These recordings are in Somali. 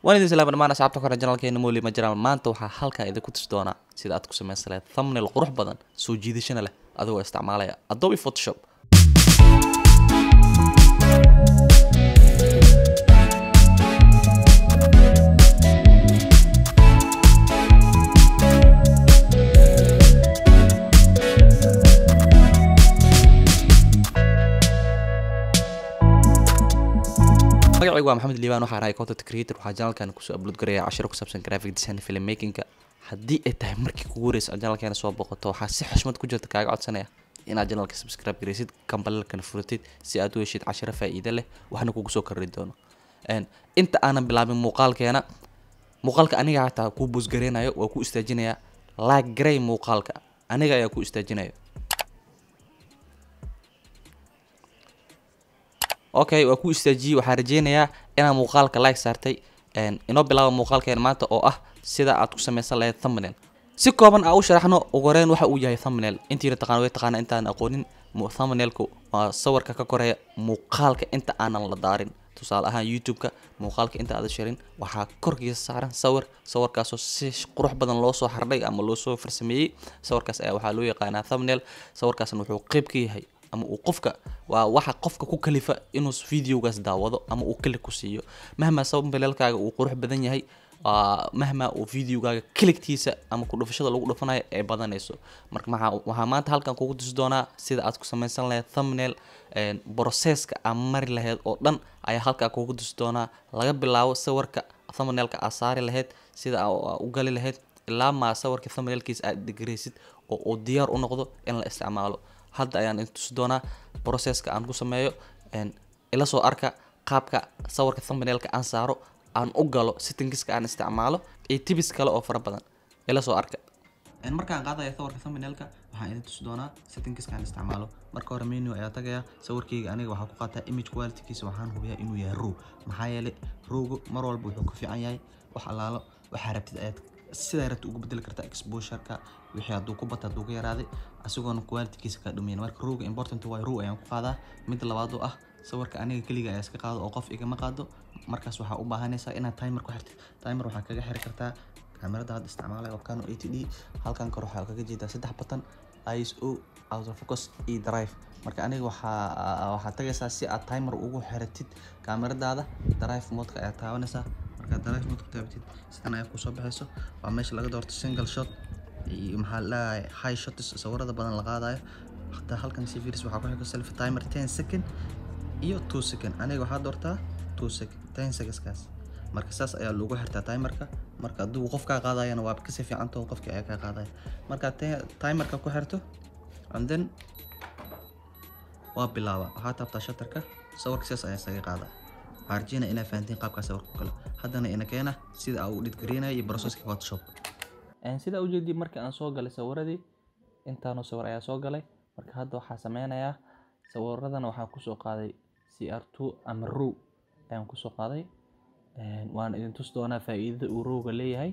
waan idin salaam dhammaan asxaabta kore channelkeena Mooli ma jiraan maanta waxa halka idinku tusi doona sida aad ku samaysan lahayd thumbnail qurux badan soo jiidashana leh adigoo isticmaalaya Adobe Photoshop. magacaygu waa Maxamed Liibaan waxaan ahay content creator waxaan channelkan ku soo upload gareeyaa 10 ku saabsan graphic design film making ka haddii ay tahay markii kugu horeysa channelkan soo boqoto waxaa si xushmad ku jirta kaaga codsanaya inaad channelka subscribe gareysid kambalkan furatid si aad u heshid 10 faa'iido leh waxna kugu soo kordhin doono inta aanan bilaabin muuqaalka aniga xataa ku boost gareenayo waa ku istaajinaya like garay muuqaalka aniga ayaa ku istaajinaya okay waa ku istaajiye waxaan rajeynayaa inaan muuqaalka like saartay inoo bilaabo muuqaalkeena maanta oo ah sida aad ku samaysan lahayd thumbnail si kooban aan u sharaxno ugu horeen waxa uu yahay thumbnail intii taqaan way taqaan intaan aqoonin thumbnailku waa sawirka ka koreeya muuqaalka inta aanan la daarin tusaale ahaan YouTube-ka muuqaalka inta aad sharin waxa korkiisa saaran sawirkaas oo si qurux badan loo soo xardhay ama loo soo farsameeyay sawirkaas ayaa waxa loo yaqaanaa thumbnail sawirkaasna wuxuu qayb ka yahay ama uu qofka waa waxa qofka ku kalifa inuu videogaas daawado ama uu klik ku siiyo mahma thumbnailkaaga uu qurux badan yahay mahma uu videogaaga kliktiisa ama ku dhufashada lagu dhufanayo ay badanayso marka waxa maanta halkan kugu tusi doonaa sida aad ku samaysan lahayd thumbnail processka aan mari lahayd oo dhan ayaa halkan kugu tusi doonaa laga bilaabo sawirka thumbnailka aad saari lahayd sida aad u gali lahayd ilaa ma sawirka thumbnailkiisa aad digreysid oo diyaar u noqdo in la isticmaalo hadda ayaan tusi doonaa processka aan ku sameeyo ila soo arka qaabka sawirka thumbnailka aan saaro aan u galo settingska aan isticmaalo iyo tips kale oo fara badan ila soo arka markaan qaadayo sawirka thumbnailka waxaan idin tusi doonaa settingska aan isticmaalo marka hore menu ayaa tagaya sawirkayga aniga waxaan ku qaataa image quality-kiisa waxaan hubiyaa inuu yahay raw maxaa yeelay rawgu mar walba wuxuu ku fiican yahay wax alaalo waxa rabtid ayaad sida rabtid ugu bedeli kartaa exposure-ka wixii aad ku batad ugu yaraaday asigoona quality-kiisa ka dhumeyn marka rawga important waa raw ayaan ku qaadaa mid labaad oo ah sawirka aniga kaliya ayaa iska qaado oo qof igama qaado markaas waxa u baahanaysaa inaad timer ku xirtid timer waxa kaga xiri kartaa kamarada aad isticmaalay oo Canon 80D halkan kor waxa kaga jeedaa 3 button ISO auto focus iyo drive marka aniga waxa tagaysaa si aad timer ugu xiratid kamaradaada drive mode-ka ayaa taabanaysaa marka drive mode-ka taabatid sidan ay ku soo baxayso waa meesha laga doorto single shot iyo maxaa la high shots sawirada badan la qaadayo hatta halkan si fiiris waxa ku xiga self timer 10 second iyo 2 second aniga waxa doortaa 2 second 10 seconds kaas marka saas ayaa lagu xirtaa timerka marka duu qofka qaadayana waa ka si fiican too qofka ay ka qaaday marka timerka ku xirto and then waa bilaaba waxa tabta shutterka sawirka saas ayaa saga qaada arjina ina fahantiin qaabka sawirka kale haddana ina keena sida uu dhid gareenay iyo processka Photoshop sida u jeedii marka aan soo galay sawiradii intaano sawir ayaa soo galay marka hadda waxa sameeynaya sawiradan waxa ku soo qaaday CR2 ama RAW ayaan ku soo qaaday waan idin tusi doonaa faa'iidada uu RAW-ga leeyahay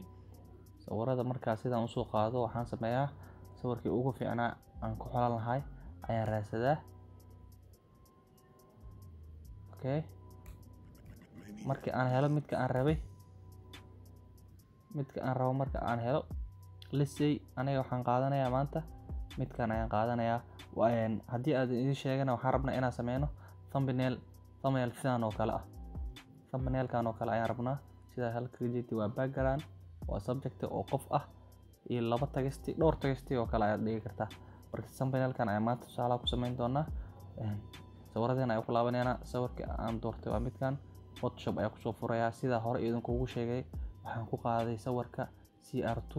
sawirada marka sidaan u soo qaado waxaan sameeyaa sawirkii ugu fiicnaa aan ku xolan lahay ayaan raadsadaa okay markii aan helo midka aan rabay marka aan helo let's say aniga waxaan qaadanayaa maanta midkan ayaan qaadanayaa haddii aad idin sheegana waxaan rabnaa inaan sameeyno thumbnail fiican oo kale ah thumbnailkan oo kale ayaan rabnaa sida halka jeedti waa background waa subject oo qof ah iyo dhowr tagasti oo kale ayaad dhigi kartaa marka thumbnailkan ayaan maanta tusaale ku sameyn doonaa sawiradan ay ku laabanayna sawirka aan doortay waa midkan Photoshop ayaa ku soo furayaa sida hore idinku sheegay waxaan ku qaaday sawirka CR2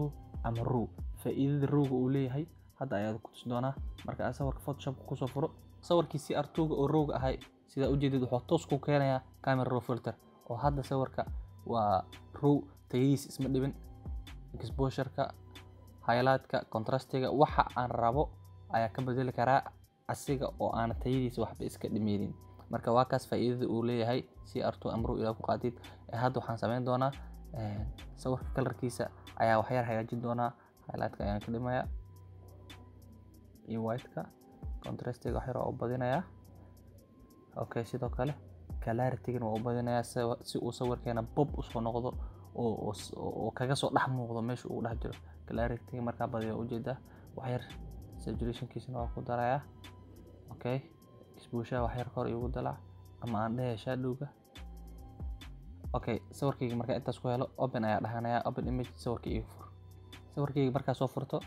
ama RAW faa'iidada RAW-ga uu leeyahay hadda ayaad ku tusi doonaa marka aad sawirka Photoshop ku soo furo sawirkii CR2-ga oo RAW-ga ahay sida u jeedid wuxuu toos ku keenayaa camera raw filter oo hadda sawirka waa RAW tayadiisa isma dhibin exposure-ka highlight-ka contrast-ga waxa aan rabo ayaa ka bedeli karaa asiga oo aan tayadiisa waxba iska dhimeynin marka waa kaas faa'iidada uu leeyahay CR2 ama RAW ila ku qaadid hadda waxaan sameyn doonaa sawirka colorkiisa ayaa wax yar hagaajin doonaa highlight-ka ayaan ka dhimayaa iyo white-ka contrast-ga wax yar oo badinaya okay sidoo kale clarity-gan waa u badinayaa si uu sawirkeena bob u soo noqdo oo kaga soo dhex muuqdo meesha uu dhex jiro. Clarity markaa badiyo ujeedaa wax yar saturation-kiisana waa ku darayaa. Okay, exposure wax yar kor igu dalac ama aan dhahay shadow-ga. Okay, sawirkayga markaa intaas ku helo open ayaa dhahanaya, open image sawirka igu fur. Sawirkayga markaa soo furto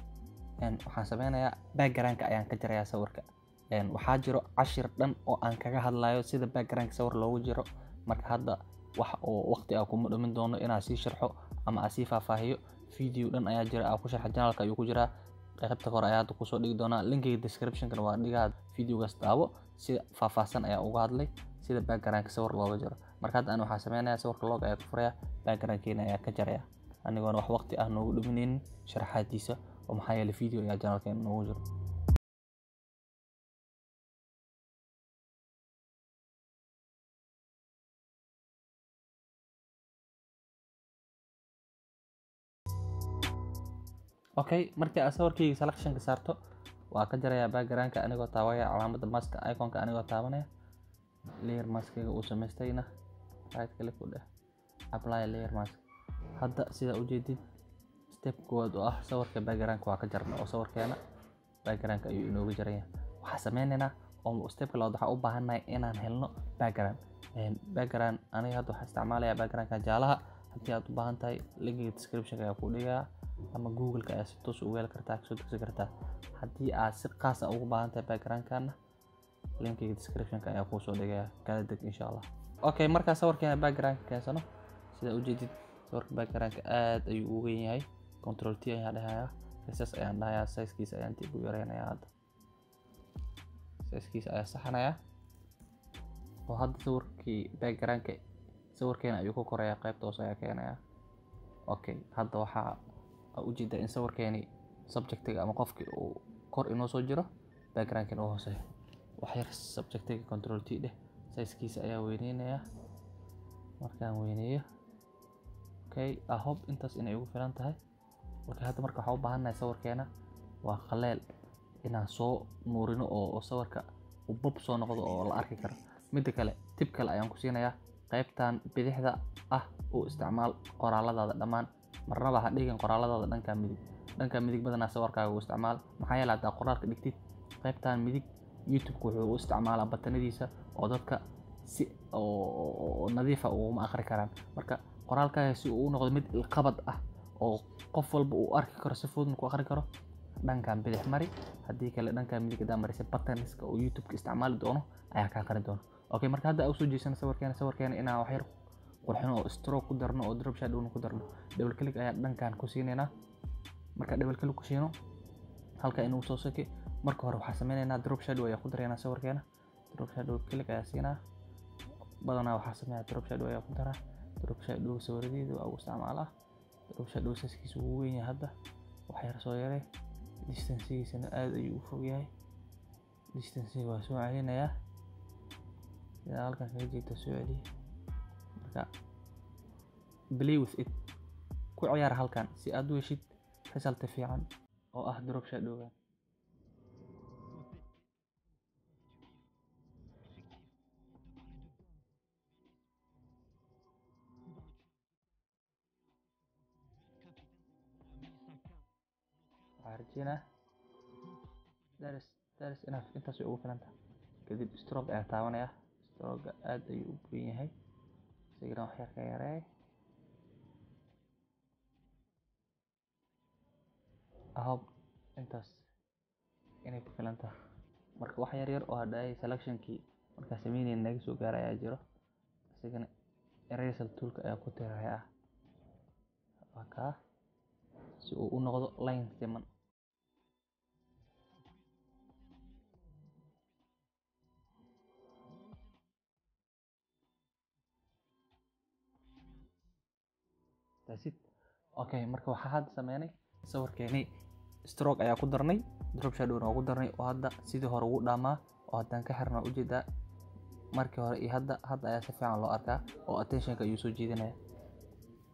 waxaan sameynayaa background-ka ayaan ka jarayaa sawirka. Waxaa jiro cashir dhan oo aan kaga hadlayo sida background sawir loogu jiro. Marka hadda wax oo waqti ah kuma dhumin doono inaan sii sharxo ama aan sii faahfaahiyo. Video dhan ayaa jira aan ku sharxa, channel-ka ayuu ku jiraa. qaybta hore ayaa hadda kusoo dhigi doonaa, linkiga description-kana waa dhigaa, videogaas daawo si faahfaahsan ayaa uga hadlay sida background sawir looga jiro. Marka hadda aan waxaa sameynayaa sawirka log ayaa ku furaya, background-keena ayaa ka jaraya anigoona wax waqti ah noogu dhuminaynin sharaxaadiisa oo maxaa yeelay video ayaa channel-keena noogu jiro. Okay, markii aad sawirkayga selection ka saarto waa ka jarayaa background-ka anigoo taabaya calaamadda mask icon-ka anigoo taabanaya. Layer mask-ga uu samaystayna right click u dheh, apply layer mask. Hadda sida u jeedid step koowaad oo ah sawirka background-ka waa ka jarnay oo sawirkeena background-ka ayuu inooga jaraya. Waxaa sameynaynaa oo step labaad waxaa u baahannahay inaan helno background. Background aniga hadda waxaan isticmaalayaa background-ka jaalaha. Haddii aad u baahan tahay linkiga description-ka ayaa ku dhigaa ama Google-ka ayaa si toos ugu heli kartaa, kasoo degsan kartaa. Haddii aad si qaas ah ugu baahan tahay background-kana linkiga description-ka ayaa kuu soo dhigaya, kala deg insha Allah. Okay, markaa sawirkeena background-ka keensano sida u jeedid sawirka background-ka aad ayuu ugu weyn yahay. Control T ayaan dhahayaa, resize ayaan dhahayaa, size-kiisa ayaan dib u yareynayaa. Hadda size-kiisa ayaa saxanayaa oo hadda sawirkii background-ka sawirkeena ayuu ku korayaa, qaybta hoose ayaa keenayaa. Okay, hadda waxaa ujeedaa in sawirkeeni subject-ga ama qofkii uu kor inoo soo jiro, background-kana uu hooseeyo. wax yar subject-ga control T dheh, size-kiisa ayaa weyneynaya. Markaan weyneeyo okay, I hope intaas inay ugu filan tahay. Okay, hadda marka waxaan u baahannahay sawirkeena waa qaleel inaan soo nuurino oo sawirka uu bob soo noqdo oo la arki karo. Midda kale tip kale ayaan ku siinayaa, qaybtan bidixda ah oo isticmaal qoraaladaada dhammaan, marnaba ha dhigin qoraaladaada dhanka midig badanaa sawirkaaga u isticmaal. Maxaa yeelay haddaa qoraalka dhigtid qaybtan midig YouTube-ku wuxuu u isticmaalaa batanadiisa oo dadka si oo nadiif ah uma akhri karaan. Marka qoraalkaaga si uu u noqdo mid qabad ah oo qof walba uu arki karo, si fudud ku akhri karo, dhankan bidix mari. Haddii kale dhankan midig hadaa marisay bataniska oo YouTube-ka isticmaali doono ayaa ka akhri doono. Okay, marka hadda u soo jeesano sawirkeena inaan wax yar qurxino oo stroke ku darno oo drop shadow ku darno. Double click ayaa dhankan ku siinayna. Marka double click ku siino halka inuu soo saki, marka hore waxaa sameynaynaa drop shadow ayaa ku dareynaa sawirkeena. Drop shadow click ayaa siinaa. Badanaa waxaa sameeyaa drop shadow ayaa ku daraa. Drop shadow sawiradiisa waa u isticmaalaa. Drop shadow size-kiisa wuu weyn yahay hadda. wax yar soo yaree. Distance-giisana aad ayuu u fog yahay. Distance-ga waa soo celinayaa. Yaa halkan kaga jeedo soo celiya. Marka play with it, ku ciyaar halkan si aad u heshid result fiican oo ah drop shadow-ga. Arjina daris enough, intaas way ugu filan tahay. Kadib stroke ayaa taabanaya. Stroke aad ayuu u weyn yahay, sigana wax yar ka yareey. I hope intaas inay ku filan tahay. Marka wax yar oo hadhay selection-kii markaa sameynayna naga soo gaaray ayaa jiro, sigana eraser tool-ka ayaa ku tiraya si uu u noqdo line siman. That's it. Okay, marka waxaa hadda sameynay sawirkeeni stroke ayaa ku darnay, drop shadow-na ugu darnay oo hadda sidii hore ugu dhaamaa oo haddaan ka xirnaa ujeedaa markii hore iyo hadda ayaa si fiican loo arkaa oo attention-ka ayuu soo jiidanaya.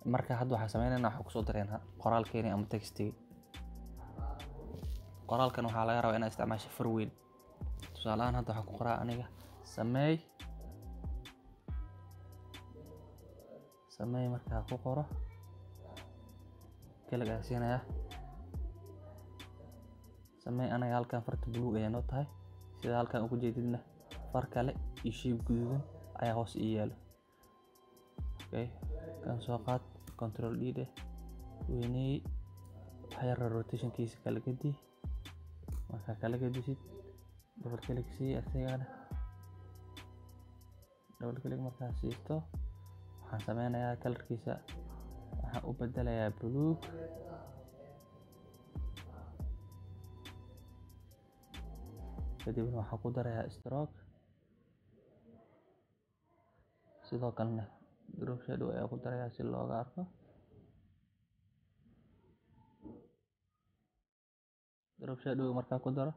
Marka hadda waxaa sameynaynaa waxaa ku soo dareynaa qoraalkeeni ama text-igi. Qoraalkan waxaa laga rabaa inaad isticmaasho far weyn. Tusaale ahaan hadda waxaa ku qoraa aniga sameey samee markaa ku qoro kaliya siinaya samee anaga halkan farta blue ay noo tahay sida halkan ugu jeedidna far kale iyo shape guduudan ayaa hoos ii yaalo okay kan soo qaad control D de weynay waxyar rotation kiisa kala gadi marka kala gadisid double click si asagana double click markaa siisto waxaan sameynayaa colorkiisa waxaan u bedelayaa blue kadibna waxaan ku darayaa stroke sidoo kalena drop shadow ayaa ku darayaa si looga arko drop shadow markaa ku daro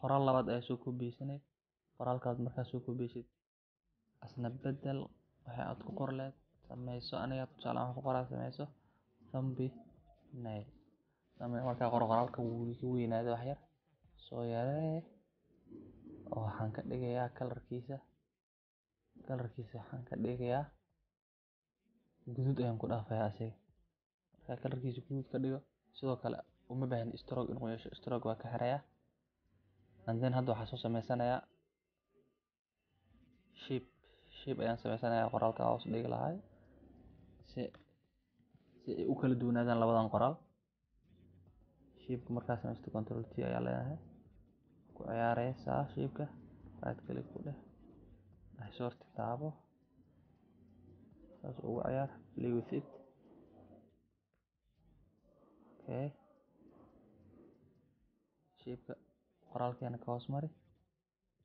qoraal labaad ayaa soo koobiyeysanayd qoraalkaas markaa soo koobiyeysid asna bedel waxa aad ku qorleed sameyso aniga tusaale waxaan ku qoraa sameyso thumbnail samee markaa qoraalka wuu weynaado wax yar soo yaree oo waxaan ka dhigayaa colorkiisa waxaan ka dhigayaa guduud ayaan ku dhaafayaa asiga markaa colorkiisa guduud ka dhigo sidoo kale uma baahan stroke inuu yeesho stroke waa ka xirayaa and then hadda waxaan soo sameysanayaa shape ayaan sameysanayaa qoraalka hoos dhigi lahay si ay u kala duwanaadaan labadan qoraal shape markaa sameysto control T ayaa leeyahay ku ciyaareysaa shape-ka right click ku dheh sort taabo saas ugu ciyaar play with it okay shape-ka qoraalkeena ka hoos mari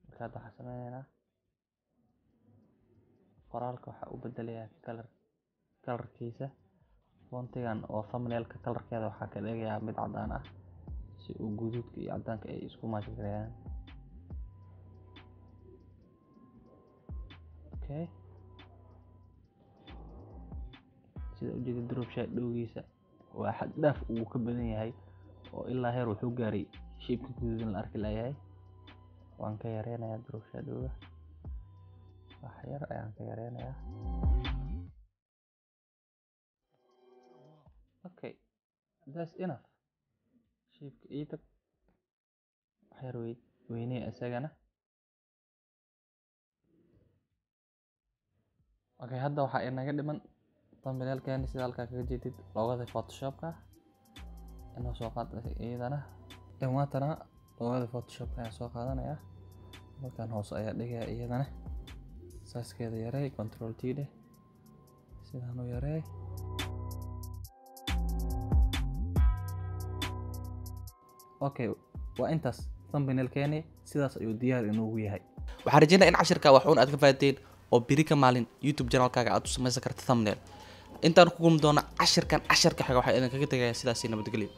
markaa waxaan sameynaynaa qoraalka waxa u bedelayaa colorkiisa fontigan oo thumbnailka colorkeeda waxa ka dhigayaa mid cadaan ah si uu guduudka iyo cadaanka ay isku match gareeyaan okay sida ujeeda drop shadow-giisa waa xad dhaaf uu ka badan yahay oo ilaa heer wuxuu gaaray shape-ka guduudan la arki lahayd waan ka yareynayaa drop shadow-ga wax yar ayaan ka yareynayaa okay that's enough shape-ka iida wax yar weynay isagana okay hadda waxaa inaga dhiman thumbnailkeena sida halkaa kaga jeedid loogada photoshop-ka inoo soo qaad iyadana maantana loogada photoshop-ka ayaan soo qaadanayaa markaan hoos ayaa dhigayaa iyadana saaskeeda yarey control T dheh sidaan u yarey okay waa intaas thumbnailkeeni sidaas ayuu diyaar inoogu yahay waxaan rajeynayaa in cashirka waxuun aad ka faa'iideen oo biri ka maalin YouTube channelkaaga aad u samaysan karto thumbnail intaan ku kulmi doona cashirka xiga waxaa idin kaga tagayaa sidaas nabadgelyo